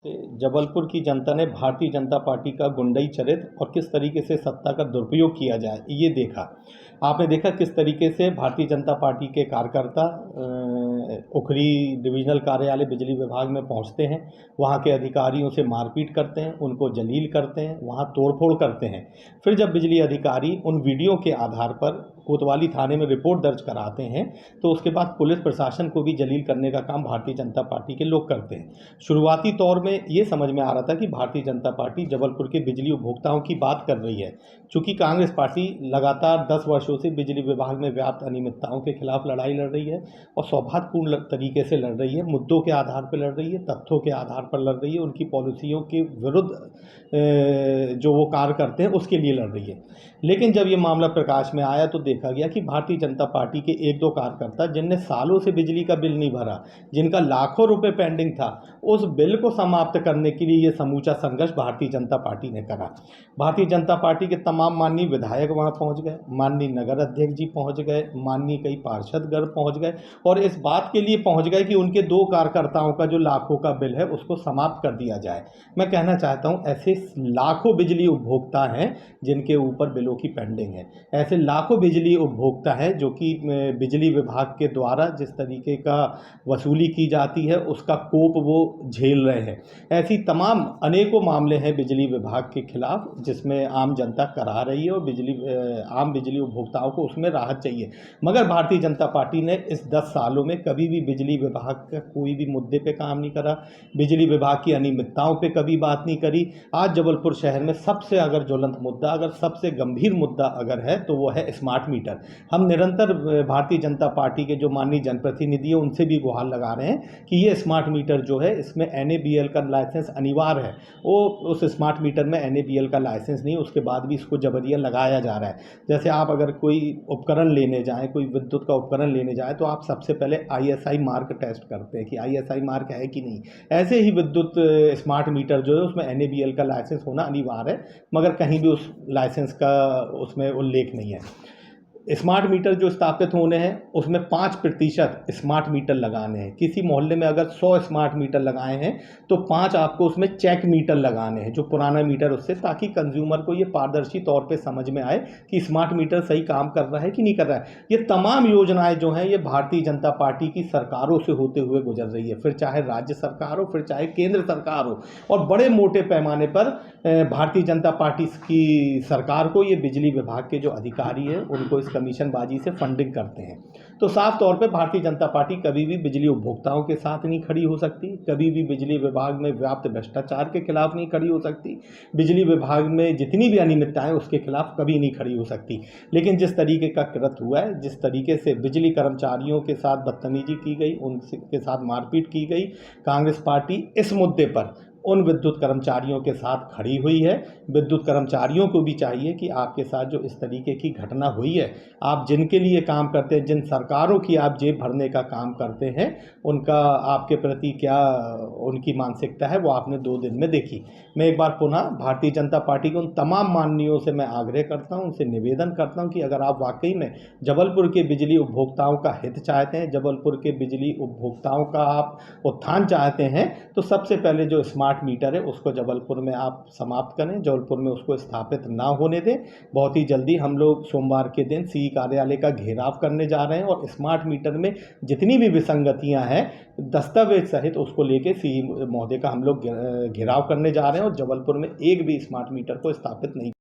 जबलपुर की जनता ने भारतीय जनता पार्टी का गुंडई चरित्र और किस तरीके से सत्ता का दुरुपयोग किया जाए ये देखा। आपने देखा किस तरीके से भारतीय जनता पार्टी के कार्यकर्ता उखरी डिविजनल कार्यालय बिजली विभाग में पहुंचते हैं, वहां के अधिकारियों से मारपीट करते हैं, उनको जलील करते हैं, वहां तोड़फोड़ करते हैं। फिर जब बिजली अधिकारी उन वीडियो के आधार पर कोतवाली थाने में रिपोर्ट दर्ज कराते हैं तो उसके बाद पुलिस प्रशासन को भी जलील करने का काम भारतीय जनता पार्टी के लोग करते हैं। शुरुआती तौर में ये समझ में आ रहा था कि भारतीय जनता पार्टी जबलपुर के बिजली उपभोक्ताओं की बात कर रही है, चूँकि कांग्रेस पार्टी लगातार 10 वर्षों से बिजली विभाग में व्याप्त अनियमितताओं के खिलाफ लड़ाई लड़ रही है और सौहार्दपूर्ण तरीके से लड़ रही है, मुद्दों के आधार पर लड़ रही है, तथ्यों के आधार पर लड़ रही है, उनकी पॉलिसियों के विरुद्ध जो वो कार्य करते हैं उसके लिए लड़ रही है। लेकिन जब ये मामला प्रकाश में आया तो देखा गया कि भारतीय जनता पार्टी के एक दो कार्यकर्ता जिनने सालों से बिजली का बिल नहीं भरा, जिनका लाखों रुपए पेंडिंग था, उस बिल को समाप्त करने के लिए ये समूचा संघर्ष भारतीय जनता पार्टी ने करा। भारतीय जनता पार्टी के तमाम माननीय विधायक वहां पहुंच गए, माननीय नगर अध्यक्ष जी पहुंच गए, माननीय कई पार्षदगण पहुंच गए और इस बात के लिए पहुंच गए कि उनके दो कार्यकर्ताओं का जो लाखों का बिल है उसको समाप्त कर दिया जाए। मैं कहना चाहता हूं ऐसे लाखों बिजली उपभोक्ता हैं जिनके ऊपर बिलों की पेंडिंग है, ऐसे लाखों बिजली उपभोक्ता हैं जो कि बिजली विभाग के द्वारा जिस तरीके का वसूली की जाती है उसका कोप वो झेल रहे हैं। ऐसी तमाम अनेकों मामले हैं बिजली विभाग के खिलाफ जिसमें आम जनता करा रही है और आम बिजली उपभोक्ताओं को उसमें राहत चाहिए। मगर भारतीय जनता पार्टी ने इस 10 सालों में कभी भी बिजली विभाग का कोई भी मुद्दे पे काम नहीं करा, बिजली विभाग की अनियमितताओं पे कभी बात नहीं करी। आज जबलपुर शहर में सबसे अगर ज्वलंत मुद्दा, अगर सबसे गंभीर मुद्दा अगर है तो वो है स्मार्ट मीटर। हम निरंतर भारतीय जनता पार्टी के जो माननीय जनप्रतिनिधि है उनसे भी गुहार लगा रहे हैं कि ये स्मार्ट मीटर जो है इसमें NABL का लाइसेंस अनिवार्य है। वो उस स्मार्ट मीटर में NABL का लाइसेंस नहीं, उसके बाद भी इसको जबरिया लगाया जा रहा है। जैसे आप अगर कोई उपकरण लेने जाएं, कोई विद्युत का उपकरण लेने जाएं तो आप सबसे पहले ISI मार्क टेस्ट करते हैं कि ISI मार्क है कि नहीं। ऐसे ही विद्युत स्मार्ट मीटर जो है उसमें NABL का लाइसेंस होना अनिवार्य है, मगर कहीं भी उस लाइसेंस का उसमें उल्लेख नहीं है। स्मार्ट मीटर जो स्थापित होने हैं उसमें 5% स्मार्ट मीटर लगाने हैं। किसी मोहल्ले में अगर 100 स्मार्ट मीटर लगाए हैं तो 5 आपको उसमें चेक मीटर लगाने हैं, जो पुराना मीटर उससे, ताकि कंज्यूमर को ये पारदर्शी तौर पे समझ में आए कि स्मार्ट मीटर सही काम कर रहा है कि नहीं कर रहा है। ये तमाम योजनाएं जो हैं ये भारतीय जनता पार्टी की सरकारों से होते हुए गुजर रही है, फिर चाहे राज्य सरकार हो, फिर चाहे केंद्र सरकार हो, और बड़े मोटे पैमाने पर भारतीय जनता पार्टी की सरकार को ये बिजली विभाग के जो अधिकारी हैं उनको इस कमीशनबाजी से फंडिंग करते हैं। तो साफ तौर पे भारतीय जनता पार्टी कभी भी बिजली उपभोक्ताओं के साथ नहीं खड़ी हो सकती, कभी भी बिजली विभाग में व्याप्त भ्रष्टाचार के खिलाफ नहीं खड़ी हो सकती, बिजली विभाग में जितनी भी अनियमितताएं उसके खिलाफ कभी नहीं खड़ी हो सकती। लेकिन जिस तरीके का कृत्य हुआ है, जिस तरीके से बिजली कर्मचारियों के साथ बदतमीजी की गई, उनके साथ मारपीट की गई, कांग्रेस पार्टी इस मुद्दे पर उन विद्युत कर्मचारियों के साथ खड़ी हुई है। विद्युत कर्मचारियों को भी चाहिए कि आपके साथ जो इस तरीके की घटना हुई है, आप जिनके लिए काम करते हैं, जिन सरकारों की आप जेब भरने का काम करते हैं, उनका आपके प्रति क्या उनकी मानसिकता है वो आपने 2 दिन में देखी। मैं एक बार पुनः भारतीय जनता पार्टी के उन तमाम माननीयों से मैं आग्रह करता हूं, उनसे निवेदन करता हूं कि अगर आप वाकई में जबलपुर के बिजली उपभोक्ताओं का हित चाहते हैं, जबलपुर के बिजली उपभोक्ताओं का आप उत्थान चाहते हैं, तो सबसे पहले जो स्मार्ट मीटर है उसको जबलपुर में आप समाप्त करें, जबलपुर में उसको स्थापित ना होने दें। बहुत ही जल्दी हम लोग सोमवार के दिन CE कार्यालय का घेराव करने जा रहे हैं और स्मार्ट मीटर में जितनी भी विसंगतियां हैं दस्तावेज सहित उसको लेके CE महोदय का हम लोग घेराव करने जा रहे हैं और जबलपुर में एक भी स्मार्ट मीटर को स्थापित नहीं